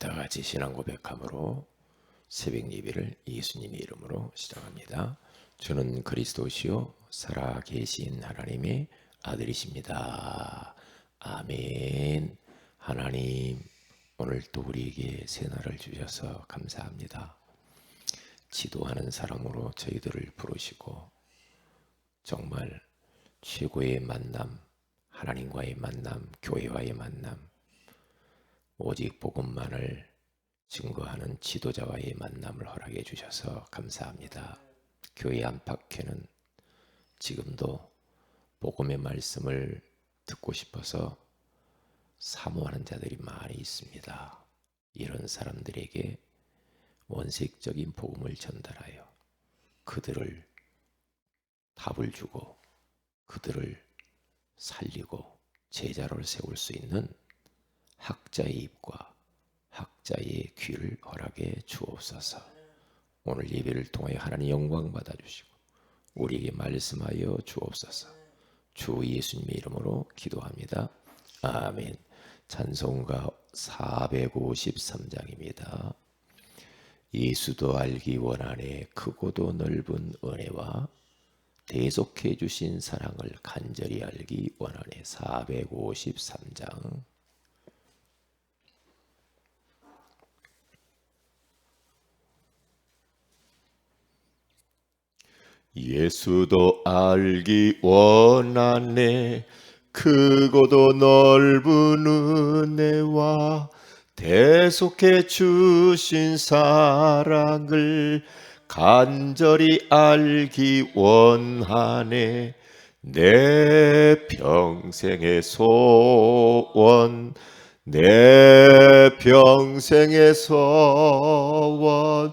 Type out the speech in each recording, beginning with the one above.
다 같이 신앙 고백함으로 새벽 예배를 예수님의 이름으로 시작합니다. 주는 그리스도시요 살아계신 하나님의 아들이십니다. 아멘. 하나님, 오늘 또 우리에게 새날을 주셔서 감사합니다. 지도하는 사람으로 저희들을 부르시고 정말 최고의 만남, 하나님과의 만남, 교회와의 만남, 오직 복음만을 증거하는 지도자와의 만남을 허락해 주셔서 감사합니다. 교회 안팎에는 지금도 복음의 말씀을 듣고 싶어서 사모하는 자들이 많이 있습니다. 이런 사람들에게 원색적인 복음을 전달하여 그들을 답을 주고 그들을 살리고 제자로 세울 수 있는 학자의 입과 학자의 귀를 허락해 주옵소서. 오늘 예배를 통하여 하나님 영광 받아주시고 우리에게 말씀하여 주옵소서. 주 예수님의 이름으로 기도합니다. 아멘. 찬송가 453장입니다. 예수도 알기 원하네 크고도 넓은 은혜와 대속해 주신 사랑을 간절히 알기 원하네. 453장. 예수도 알기 원하네 크고도 넓은 은혜와 대속해 주신 사랑을 간절히 알기 원하네. 내 평생의 소원, 내 평생의 소원,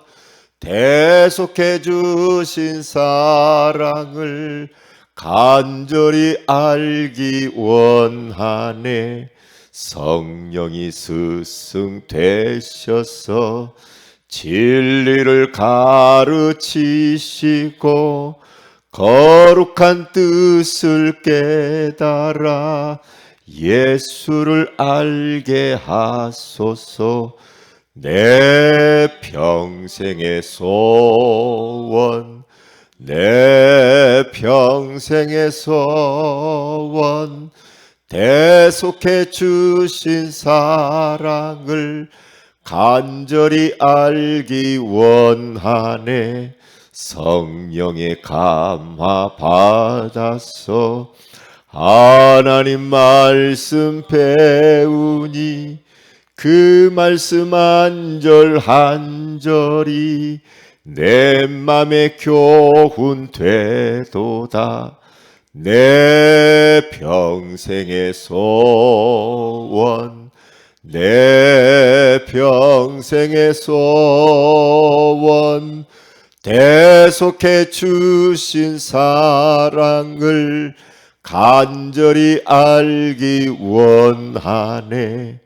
대속해 주신 사랑을 간절히 알기 원하네. 성령이 스승 되셔서 진리를 가르치시고 거룩한 뜻을 깨달아 예수를 알게 하소서. 내 평생의 소원, 내 평생의 소원, 대속해 주신 사랑을 간절히 알기 원하네. 성령의 감화 받아서 하나님 말씀 배우니 그 말씀 한 절 한 절이 내 맘에 교훈 되도다. 내 평생의 소원, 내 평생의 소원, 대속해 주신 사랑을 간절히 알기 원하네.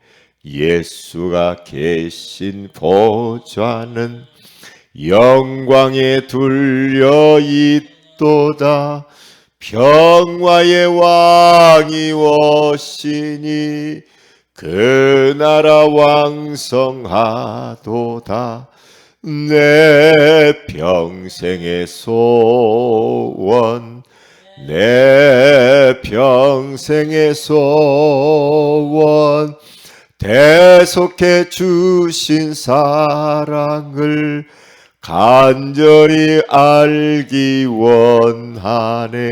예수가 계신 보좌는 영광에 둘려 있도다. 평화의 왕이 오시니 그 나라 왕성하도다. 내 평생의 소원, 내 평생의 소원, 대속해 주신 사랑을 간절히 알기 원하네.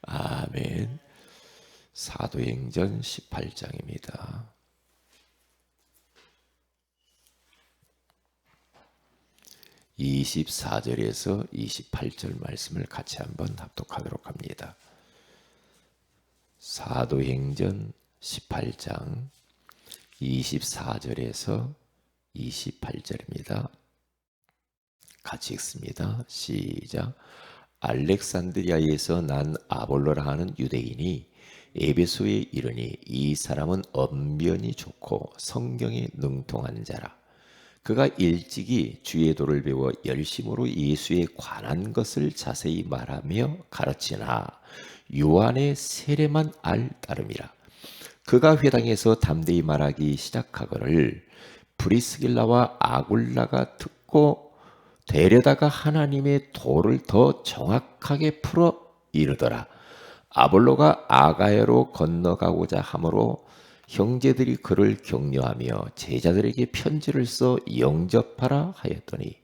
아멘. 사도행전 18장입니다. 24절에서 28절 말씀을 같이 한번 합독하도록 합니다. 사도행전 18장 24절에서 28절입니다. 같이 읽습니다. 시작. 알렉산드리아에서 난 아볼로라 하는 유대인이 에베소에 이르니 이 사람은 언변이 좋고 성경에 능통한 자라. 그가 일찍이 주의 도를 배워 열심으로 예수에 관한 것을 자세히 말하며 가르치나 요한의 세례만 알 따름이라. 그가 회당에서 담대히 말하기 시작하거늘 브리스길라와 아굴라가 듣고 데려다가 하나님의 도를 더 정확하게 풀어 이르더라. 아볼로가 아가야로 건너가고자 하므로 형제들이 그를 격려하며 제자들에게 편지를 써 영접하라 하였더니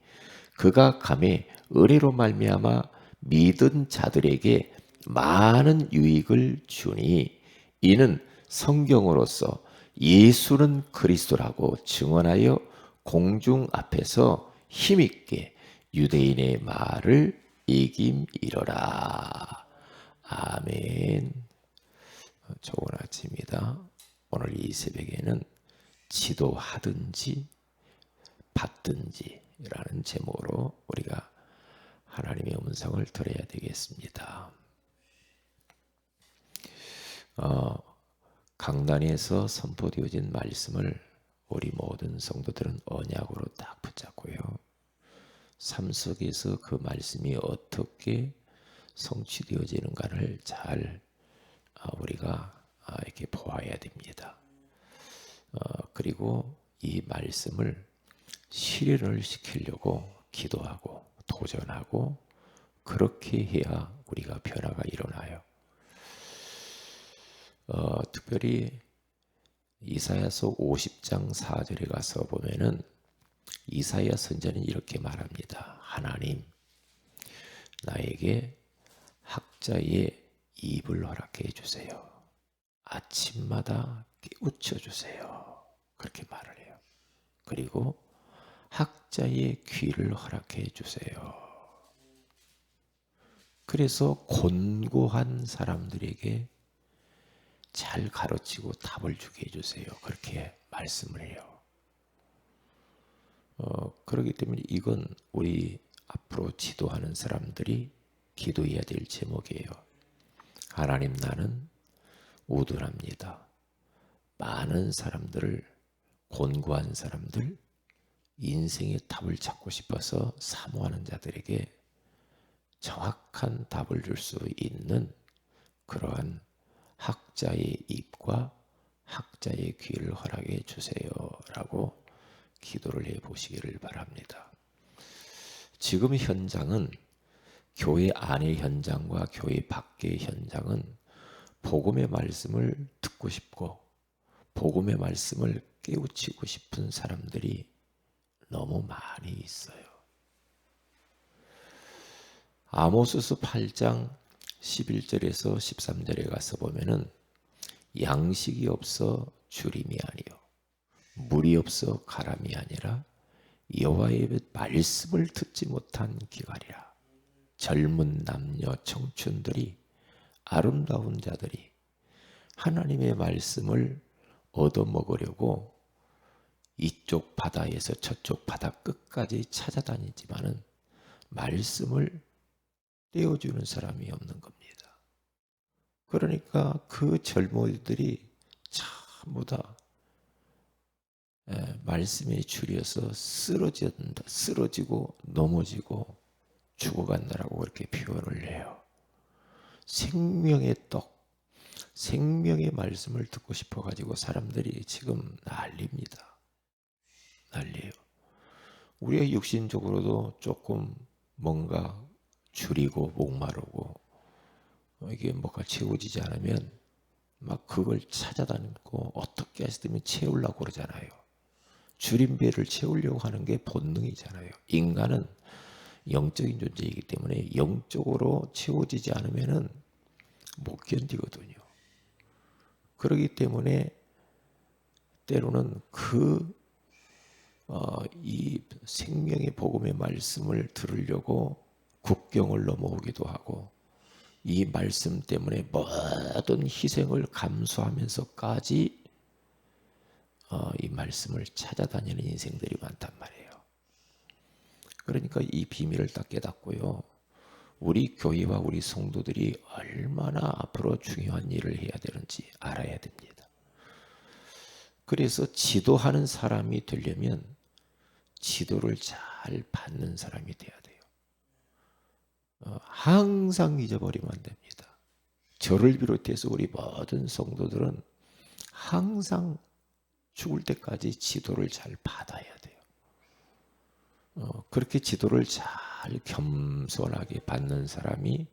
그가 감에 의뢰로 말미암아 믿은 자들에게 많은 유익을 주니 이는 성경으로서 예수는 그리스도라고 증언하여 공중 앞에서 힘있게 유대인의 말을 이김이러라. 아멘. 좋은 아침입니다. 오늘 이 새벽에는 지도하든지 받든지 라는 제목으로 우리가 하나님의 음성을 들어야 되겠습니다. 강단에서 선포되어진 말씀을 우리 모든 성도들은 언약으로 딱 붙잡고요. 삶 속에서 그 말씀이 어떻게 성취되어지는가를 잘 우리가 이렇게 보아야 됩니다. 그리고 이 말씀을 실현을 시키려고 기도하고 도전하고 그렇게 해야 우리가 변화가 일어나요. 특별히 이사야서 50장 4절에 가서 보면은 이사야 선지자는 이렇게 말합니다. 하나님, 나에게 학자의 입을 허락해 주세요. 아침마다 깨우쳐 주세요. 그렇게 말을 해요. 그리고 학자의 귀를 허락해 주세요. 그래서 곤고한 사람들에게 잘 가르치고 답을 주게 해주세요. 그렇게 말씀을 해요. 그렇기 때문에 이건 우리 앞으로 지도하는 사람들이 기도해야 될 제목이에요. 하나님, 나는 우둔합니다. 많은 사람들을, 곤고한 사람들, 인생의 답을 찾고 싶어서 사모하는 자들에게 정확한 답을 줄 수 있는 그러한 학자의 입과 학자의 귀를 허락해 주세요 라고 기도를 해 보시기를 바랍니다. 지금 현장은 교회 안의 현장과 교회 밖의 현장은 복음의 말씀을 듣고 싶고 복음의 말씀을 깨우치고 싶은 사람들이 너무 많이 있어요. 아모스서 8장 11절에서 13절에 가서 보면은 양식이 없어 주림이 아니요 물이 없어 가람이 아니라 여호와의 말씀을 듣지 못한 기갈이라. 젊은 남녀 청춘들이 아름다운 자들이 하나님의 말씀을 얻어먹으려고 이쪽 바다에서 저쪽 바다 끝까지 찾아다니지만은 말씀을 떼어주는 사람이 없는 겁니다. 그러니까 그 젊은이들이 전부 다 말씀에 줄여서 쓰러지고 넘어지고 죽어간다라고 그렇게 표현을 해요. 생명의 떡, 생명의 말씀을 듣고 싶어가지고 사람들이 지금 난립니다. 난리예요. 우리가 육신적으로도 조금 뭔가 줄이고 목마르고 이게 뭐가 채워지지 않으면 막 그걸 찾아다니고 어떻게 해서든 채우려고 그러잖아요. 줄임배를 채우려고 하는 게 본능이잖아요. 인간은 영적인 존재이기 때문에 영적으로 채워지지 않으면 못 견디거든요. 그렇기 때문에 때로는 이 생명의 복음의 말씀을 들으려고 국경을 넘어오기도 하고 이 말씀 때문에 모든 희생을 감수하면서까지 이 말씀을 찾아다니는 인생들이 많단 말이에요. 그러니까 이 비밀을 딱 깨닫고요. 우리 교회와 우리 성도들이 얼마나 앞으로 중요한 일을 해야 되는지 알아야 됩니다. 그래서 지도하는 사람이 되려면 지도를 잘 받는 사람이 돼야 돼요. 항상 잊어버리면 안 됩니다. 저를 비롯해서 우리 모든 성도들은 항상 죽을 때까지 지도를 잘 받아야 돼요. 그렇게 지도를 잘 겸손하게 받는 사람이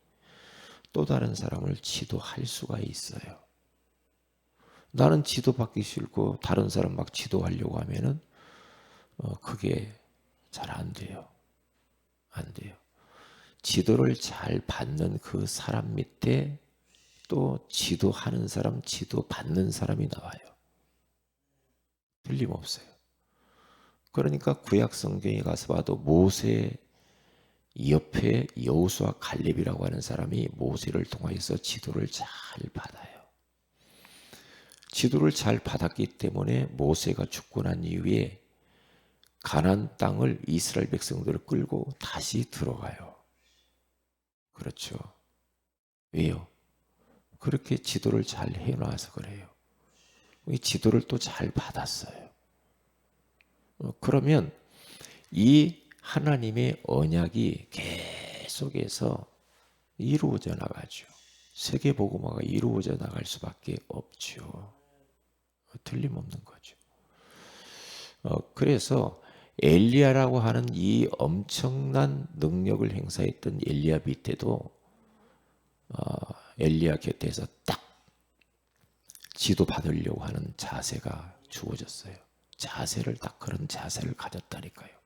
또 다른 사람을 지도할 수가 있어요. 나는 지도받기 싫고 다른 사람 막 지도하려고 하면은 그게 잘 안 돼요. 안 돼요. 지도를 잘 받는 그 사람 밑에 또 지도하는 사람, 지도받는 사람이 나와요. 틀림없어요. 그러니까 구약 성경에 가서 봐도 모세 옆에 여호수아 갈렙이라고 하는 사람이 모세를 통하여서 지도를 잘 받아요. 지도를 잘 받았기 때문에 모세가 죽고 난 이후에 가나안 땅을 이스라엘 백성들을 끌고 다시 들어가요. 그렇죠. 왜요? 그렇게 지도를 잘 해놔서 그래요. 이 지도를 또 잘 받았어요. 그러면 이 하나님의 언약이 계속해서 이루어져 나가죠. 세계복음화가 이루어져 나갈 수밖에 없죠. 틀림없는 거죠. 그래서 엘리야라고 하는 이 엄청난 능력을 행사했던 엘리야 밑에도 엘리야 곁에서 딱 지도받으려고 하는 자세가 주어졌어요. 자세를 딱 그런 자세를 가졌다니까요.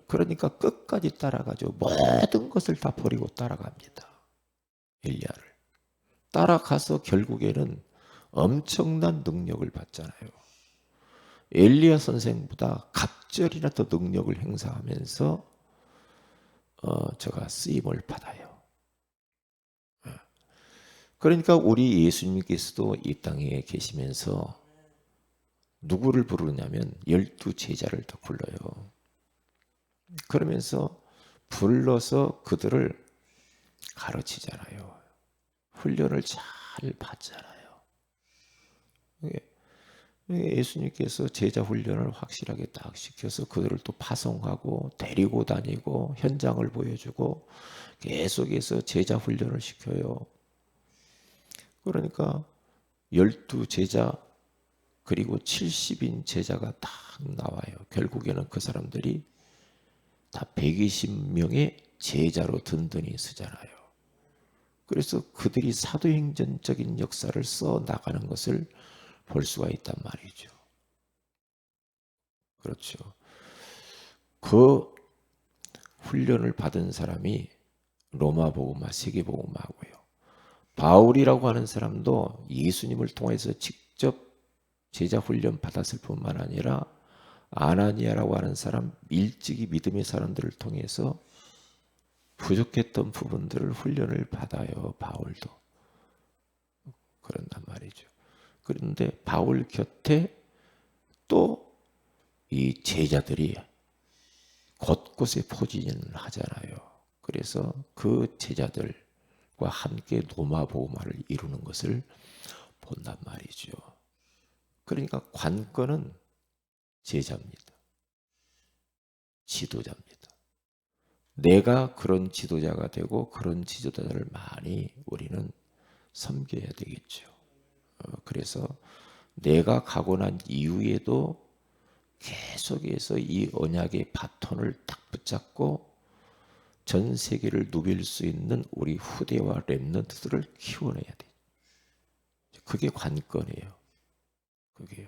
그러니까 끝까지 따라가죠. 모든 것을 다 버리고 따라갑니다. 엘리야를. 따라가서 결국에는 엄청난 능력을 받잖아요. 엘리야 선생보다 갑절이나 더 능력을 행사하면서 제가 쓰임을 받아요. 그러니까 우리 예수님께서도 이 땅에 계시면서 누구를 부르냐면 12 제자를 더 불러요. 그러면서 불러서 그들을 가르치잖아요. 훈련을 잘 받잖아요. 예수님께서 제자 훈련을 확실하게 딱 시켜서 그들을 또 파송하고 데리고 다니고 현장을 보여주고 계속해서 제자 훈련을 시켜요. 그러니까 12 제자 그리고 70인 제자가 딱 나와요. 결국에는 그 사람들이 다 120명의 제자로 든든히 쓰잖아요. 그래서 그들이 사도행전적인 역사를 써 나가는 것을 볼 수가 있단 말이죠. 그렇죠. 그 훈련을 받은 사람이 로마복음화, 세계복음화고요. 바울이라고 하는 사람도 예수님을 통해서 직접 제자 훈련 받았을 뿐만 아니라 아나니아라고 하는 사람, 일찍이 믿음의 사람들을 통해서 부족했던 부분들을 훈련을 받아요. 바울도. 그런단 말이죠. 그런데 바울 곁에 또 이 제자들이 곳곳에 포진을 하잖아요. 그래서 그 제자들과 함께 로마 복음화를 이루는 것을 본단 말이죠. 그러니까 관건은 제자입니다. 지도자입니다. 내가 그런 지도자가 되고 그런 지도자들을 많이 우리는 섬겨야 되겠죠. 그래서 내가 가고 난 이후에도 계속해서 이 언약의 바톤을 딱 붙잡고 전 세계를 누빌 수 있는 우리 후대와 렘넌트들을 키워내야 돼. 그게 관건이에요. 그게요.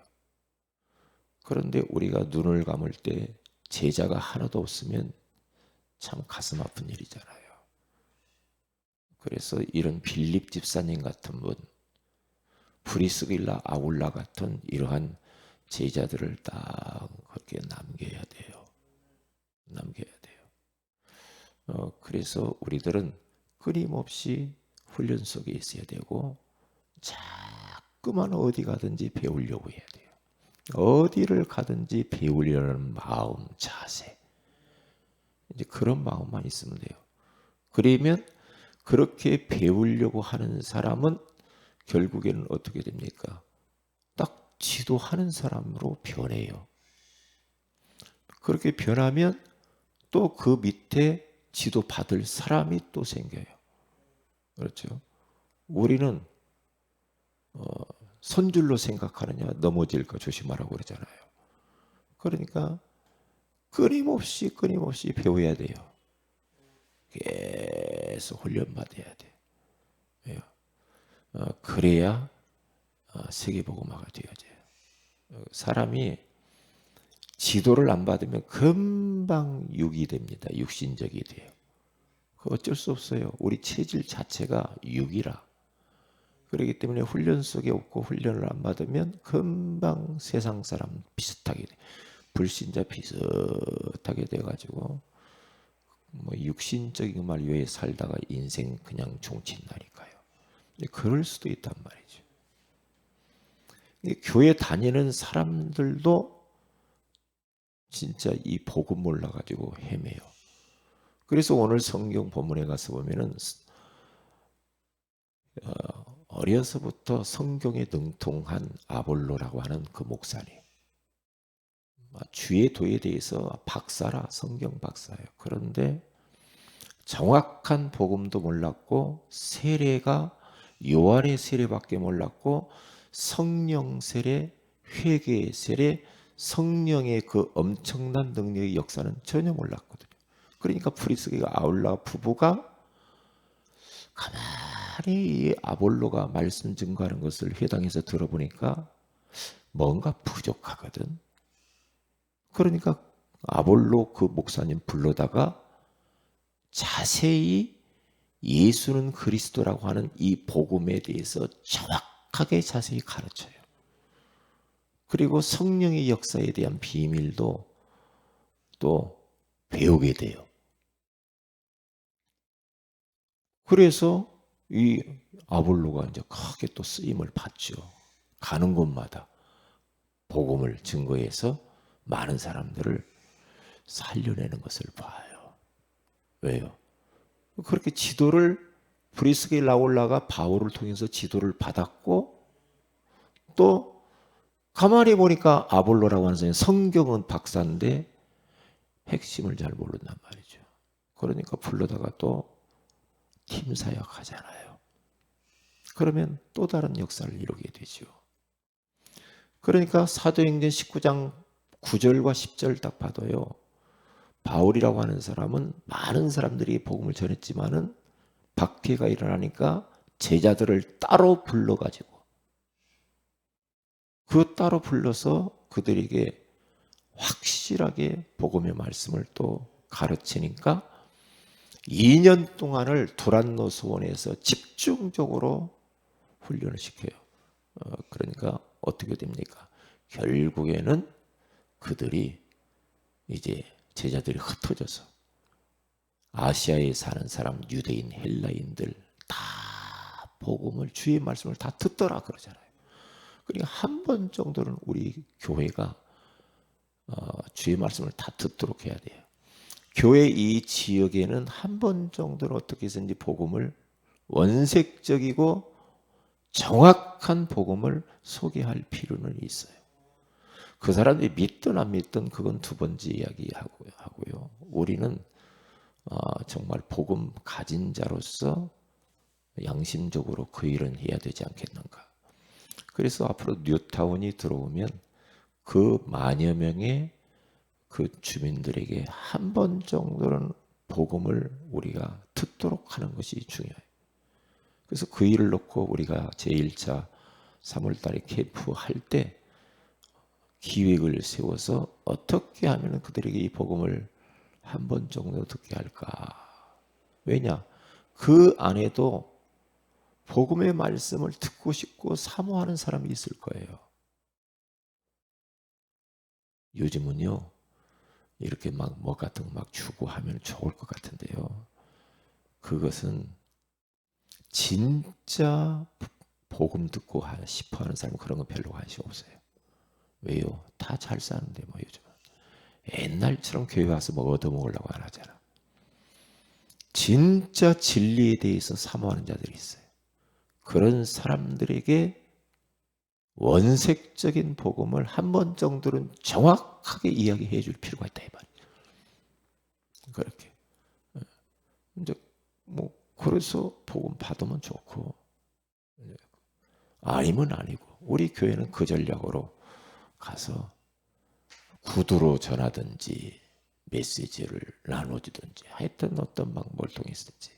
그런데 우리가 눈을 감을 때 제자가 하나도 없으면 참 가슴 아픈 일이잖아요. 그래서 이런 빌립 집사님 같은 분, 브리스길라 아울라 같은 이러한 제자들을 딱 그렇게 남겨야 돼요. 남겨야 돼요. 그래서 우리들은 끊임없이 훈련 속에 있어야 되고 자꾸만 어디 가든지 배우려고 해야 돼요. 어디를 가든지 배우려는 마음, 자세. 이제 그런 마음만 있으면 돼요. 그러면 그렇게 배우려고 하는 사람은 결국에는 어떻게 됩니까? 딱 지도하는 사람으로 변해요. 그렇게 변하면 또 그 밑에 지도받을 사람이 또 생겨요. 그렇죠? 우리는 손줄로 생각하느냐 넘어질까 조심하라고 그러잖아요. 그러니까 끊임없이 배워야 돼요. 계속 훈련받아야 돼. 그래야 세계복음화가 되어져요. 사람이 지도를 안 받으면 금방 육이 됩니다. 육신적이 돼요. 어쩔 수 없어요. 우리 체질 자체가 육이라. 그렇기 때문에 훈련 속에 없고 훈련을 안 받으면 금방 세상 사람 비슷하게 돼. 불신자 비슷하게 돼가지고 뭐 육신적인 말 외에 살다가 인생 그냥 종친다니까요. 그럴 수도 있단 말이죠. 교회 다니는 사람들도 진짜 이 복음 몰라가지고 헤매요. 그래서 오늘 성경 본문에 가서 보면은 어려서부터 성경에 능통한 아볼로라고 하는 그 목사님, 주의 도에 대해서 박사라, 성경 박사예요. 그런데 정확한 복음도 몰랐고 세례가 요한의 세례밖에 몰랐고 성령 세례, 회개의 세례, 성령의 그 엄청난 능력의 역사는 전혀 몰랐거든요. 그러니까 프리스기가 아울라 부부가 가만히 이 아볼로가 말씀 증거하는 것을 회당에서 들어보니까 뭔가 부족하거든. 그러니까 아볼로 그 목사님 불러다가 자세히 예수는 그리스도라고 하는 이 복음에 대해서 정확하게 자세히 가르쳐요. 그리고 성령의 역사에 대한 비밀도 또 배우게 돼요. 그래서 이 아볼로가 이제 크게 또 쓰임을 받죠. 가는 곳마다 복음을 증거해서 많은 사람들을 살려내는 것을 봐요. 왜요? 그렇게 지도를 브리스게 라올라가 바울을 통해서 지도를 받았고 또 가만히 보니까 아볼로라고 하는 사람이 성경은 박사인데 핵심을 잘 모른단 말이죠. 그러니까 불러다가 또 팀 사역 하잖아요. 그러면 또 다른 역사를 이루게 되죠. 그러니까 사도행전 19장 9절과 10절 딱 봐도요. 바울이라고 하는 사람은 많은 사람들이 복음을 전했지만은 박해가 일어나니까 제자들을 따로 불러가지고 그 따로 불러서 그들에게 확실하게 복음의 말씀을 또 가르치니까 2년 동안을 두란노 소원에서 집중적으로 훈련을 시켜요. 그러니까 어떻게 됩니까? 결국에는 그들이 이제 제자들이 흩어져서 아시아에 사는 사람, 유대인, 헬라인들 다 복음을 주의 말씀을 다 듣더라 그러잖아요. 그러니까 한 번 정도는 우리 교회가 주의 말씀을 다 듣도록 해야 돼요. 교회 이 지역에는 한 번 정도는 어떻게 해서든지 복음을 원색적이고 정확한 복음을 소개할 필요는 있어요. 그 사람들이 믿든 안 믿든 그건 두 번째 이야기하고요. 우리는 정말 복음 가진 자로서 양심적으로 그 일은 해야 되지 않겠는가. 그래서 앞으로 뉴타운이 들어오면 그 만여 명의 그 주민들에게 한 번 정도는 복음을 우리가 듣도록 하는 것이 중요해요. 그래서 그 일을 놓고 우리가 제1차 3월달에 캠프 할 때 기획을 세워서 어떻게 하면 그들에게 이 복음을 한 번 정도 듣게 할까. 왜냐? 그 안에도 복음의 말씀을 듣고 싶고 사모하는 사람이 있을 거예요. 요즘은요. 이렇게 막 뭐 같은 거 막 주고 하면 좋을 것 같은데요. 그것은 진짜 복음 듣고 싶어 하는 사람은 그런 건 별로 관심 없어요. 왜요? 다 잘 사는데 뭐 요즘은. 옛날처럼 교회 와서 뭐 얻어먹으려고 안 하잖아. 진짜 진리에 대해서 사모하는 자들이 있어요. 그런 사람들에게 원색적인 복음을 한 번 정도는 정확하게 이야기해 줄 필요가 있다 이 말이죠. 그렇게. 이제 뭐 그래서 복음 받으면 좋고 아니면 아니고 우리 교회는 그 전략으로 가서 구두로 전하든지 메시지를 나눠주든지 하여튼 어떤 방법을 통해서든지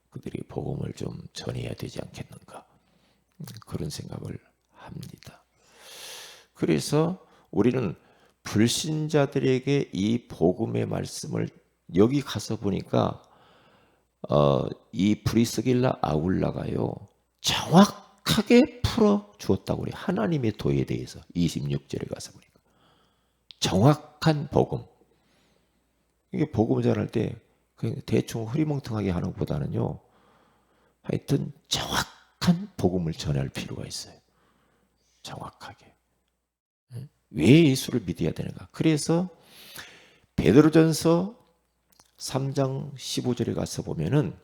그들이 복음을 좀 전해야 되지 않겠는가, 그런 생각을 합니다. 그래서 우리는 불신자들에게 이 복음의 말씀을 여기 가서 보니까 이 브리스길라 아울라가요 정확하게 풀어 주었다고 그래요. 하나님의 도에 대해서 26절에 가서 보니까 정확한 복음. 이게 복음 전할 때 그냥 대충 흐리멍텅하게 하는 것보다는요, 하여튼 정확한 복음을 전할 필요가 있어요. 정확하게. 왜 예수를 믿어야 되는가? 그래서 베드로전서 3장 15절에 가서 보면은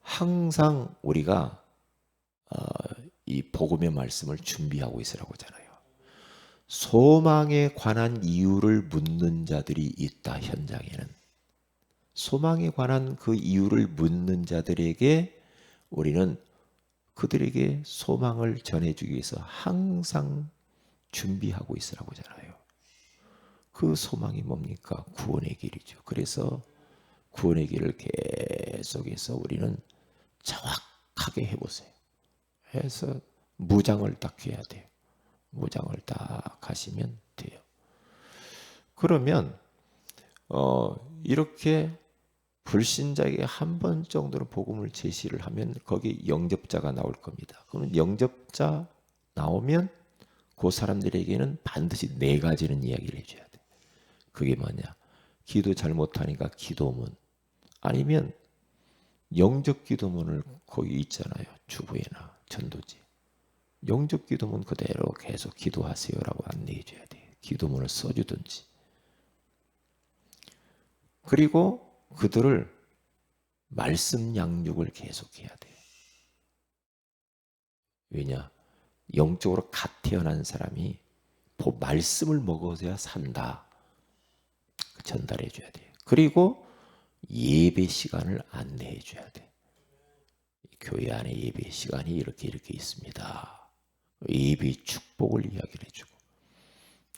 항상 우리가 이 복음의 말씀을 준비하고 있으라고 하잖아요. 소망에 관한 이유를 묻는 자들이 있다. 현장에는 소망에 관한 그 이유를 묻는 자들에게 우리는 그들에게 소망을 전해주기 위해서 항상 준비하고 있으라고 하잖아요. 그 소망이 뭡니까? 구원의 길이죠. 그래서 구원의 길을 계속해서 우리는 정확하게 해보세요. 해서 무장을 딱 해야 돼요. 무장을 딱 하시면 돼요. 그러면 이렇게 불신자에게 한 번 정도는 복음을 제시를 하면 거기 영접자가 나올 겁니다. 그러면 영접자 나오면 그 사람들에게는 반드시 4가지는 이야기를 해줘야 돼. 그게 뭐냐? 기도 잘못하니까 기도문, 아니면 영접 기도문을 거기 있잖아요. 주부에나 전도지. 영접 기도문 그대로 계속 기도하세요라고 안내해 줘야 돼요. 기도문을 써주든지. 그리고 그들을 말씀 양육을 계속해야 돼요. 왜냐? 영적으로 갓 태어난 사람이 말씀을 먹어야 산다. 전달해 줘야 돼요. 그리고 예배 시간을 안내해 줘야 돼. 교회 안에 예배 시간이 이렇게 있습니다. 예배 축복을 이야기를 해주고,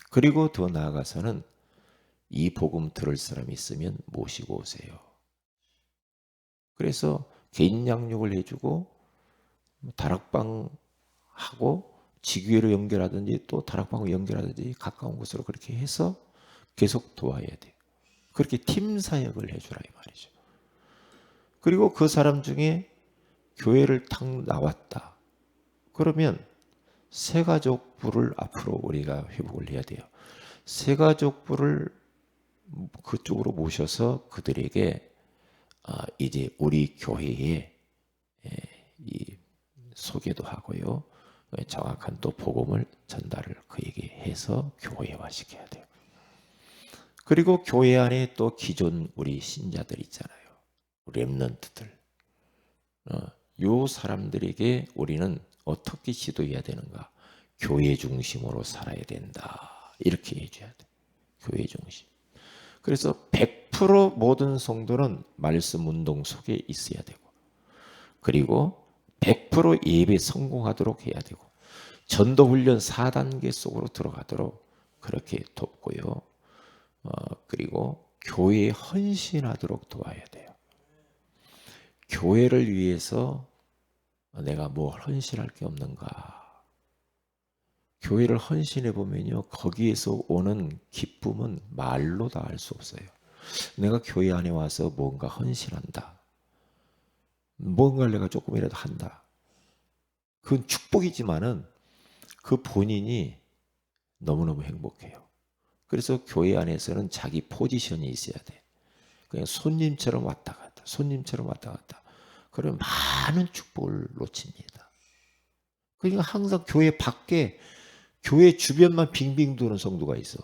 그리고 더 나아가서는 이 복음 들을 사람이 있으면 모시고 오세요. 그래서 개인 양육을 해주고 다락방 하고 지교회로 연결하든지 또 다락방으로 연결하든지 가까운 곳으로 그렇게 해서 계속 도와야 돼요. 그렇게 팀 사역을 해주라 이 말이죠. 그리고 그 사람 중에 교회를 탁 나왔다. 그러면 새가족부를 앞으로 우리가 회복을 해야 돼요. 새가족부를 그쪽으로 모셔서 그들에게 이제 우리 교회에 이 소개도 하고요. 정확한 또 복음을 전달을 그에게 해서 교회화시켜야 돼요. 그리고 교회 안에 또 기존 우리 신자들 있잖아요. 렘넌트들. 요 사람들에게 우리는 어떻게 지도해야 되는가? 교회 중심으로 살아야 된다. 이렇게 해줘야 돼. 교회 중심. 그래서 100% 모든 성도는 말씀 운동 속에 있어야 되고, 그리고 100% 예배 성공하도록 해야 되고, 전도 훈련 4단계 속으로 들어가도록 그렇게 돕고요. 그리고 교회에 헌신하도록 도와야 돼요. 교회를 위해서 내가 뭐 헌신할 게 없는가? 교회를 헌신해 보면요, 거기에서 오는 기쁨은 말로 다 알 수 없어요. 내가 교회 안에 와서 뭔가 헌신한다. 뭔가를 내가 조금이라도 한다. 그건 축복이지만은 그 본인이 너무너무 행복해요. 그래서 교회 안에서는 자기 포지션이 있어야 돼. 그냥 손님처럼 왔다 갔다, 손님처럼 왔다 갔다. 그러면 많은 축복을 놓칩니다. 그러니까 항상 교회 밖에, 교회 주변만 빙빙 도는 성도가 있어.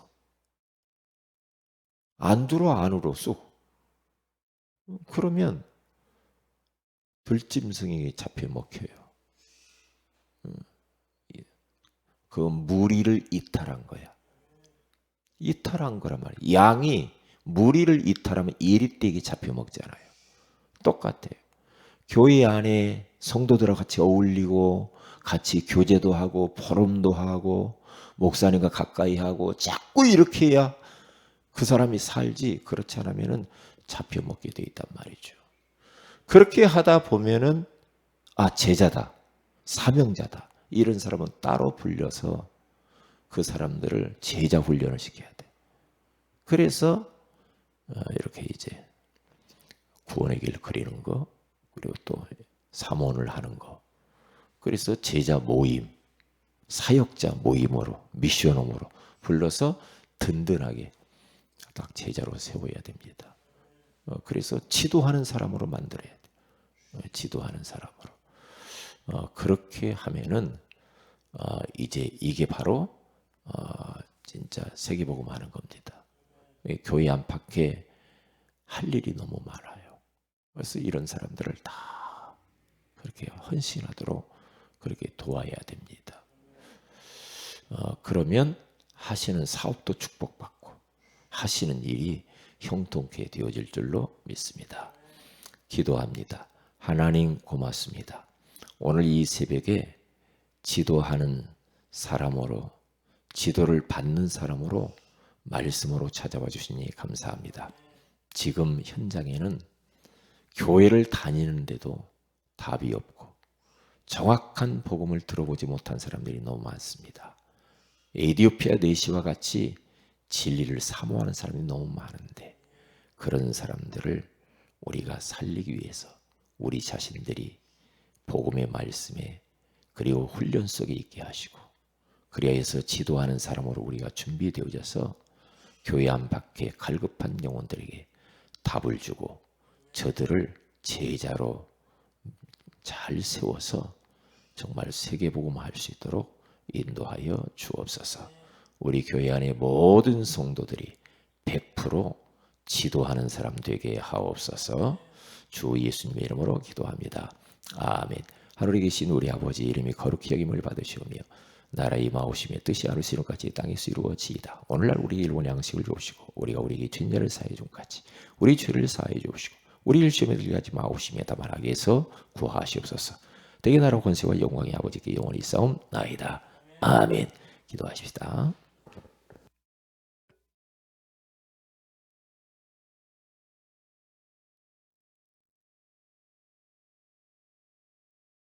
안 들어 안으로 쏙. 그러면 들짐승에게 잡혀 먹혀요. 그 무리를 이탈한 거야. 이탈한 거란 말이야. 양이 무리를 이탈하면 예리떼에게 잡혀 먹잖아요. 똑같아요. 교회 안에 성도들과 같이 어울리고 같이 교제도 하고 포럼도 하고 목사님과 가까이 하고 자꾸 이렇게 해야 그 사람이 살지, 그렇지 않으면은 잡혀 먹게 돼 있단 말이죠. 그렇게 하다 보면은 제자다, 사명자다, 이런 사람은 따로 불려서 그 사람들을 제자 훈련을 시켜야 돼. 그래서 이렇게 이제 구원의 길 그리는 거, 그리고 또 사모를 하는 거, 그래서 제자 모임, 사역자 모임으로, 미션홈으로 불러서 든든하게 딱 제자로 세워야 됩니다. 그래서 지도하는 사람으로 만들어야 돼. 지도하는 사람으로. 그렇게 하면은 이제 이게 바로 진짜 세계복음 하는 겁니다. 교회 안팎에 할 일이 너무 많아요. 그래서 이런 사람들을 다 그렇게 헌신하도록 그렇게 도와야 됩니다. 그러면 하시는 사업도 축복받고 하시는 일이 형통케 되어질 줄로 믿습니다. 기도합니다. 하나님 고맙습니다. 오늘 이 새벽에 지도하는 사람으로, 지도를 받는 사람으로 말씀으로 찾아와 주시니 감사합니다. 지금 현장에는 교회를 다니는데도 답이 없고 정확한 복음을 들어보지 못한 사람들이 너무 많습니다. 에티오피아 내시와 같이 진리를 사모하는 사람이 너무 많은데 그런 사람들을 우리가 살리기 위해서 우리 자신들이 복음의 말씀에 그리고 훈련 속에 있게 하시고 그리하여서 지도하는 사람으로 우리가 준비되어져서 교회 안팎에 갈급한 영혼들에게 답을 주고 저들을 제자로 잘 세워서 정말 세계복음화할 수 있도록 인도하여 주옵소서. 우리 교회 안의 모든 성도들이 100% 지도하는 사람 되게 하옵소서. 주 예수님의 이름으로 기도합니다. 아멘. 하늘에 계신 우리 아버지 이름이 거룩히 여김을 받으시오며 나라의 임하오시며 뜻이 하늘에서 이룬같이 땅에서 이루어지이다. 오늘날 우리에게 일본 양식을 주옵시고 우리가 우리에게 죄를 사하여 준 같이 우리 죄를 사하여 주옵시고 우리를 시험에 들게 하지 마옵시며 다만 악에서 구하시옵소서. 대개 나라 권세와 영광의 아버지께 영원히 싸움나이다. 아멘. 기도하십시다.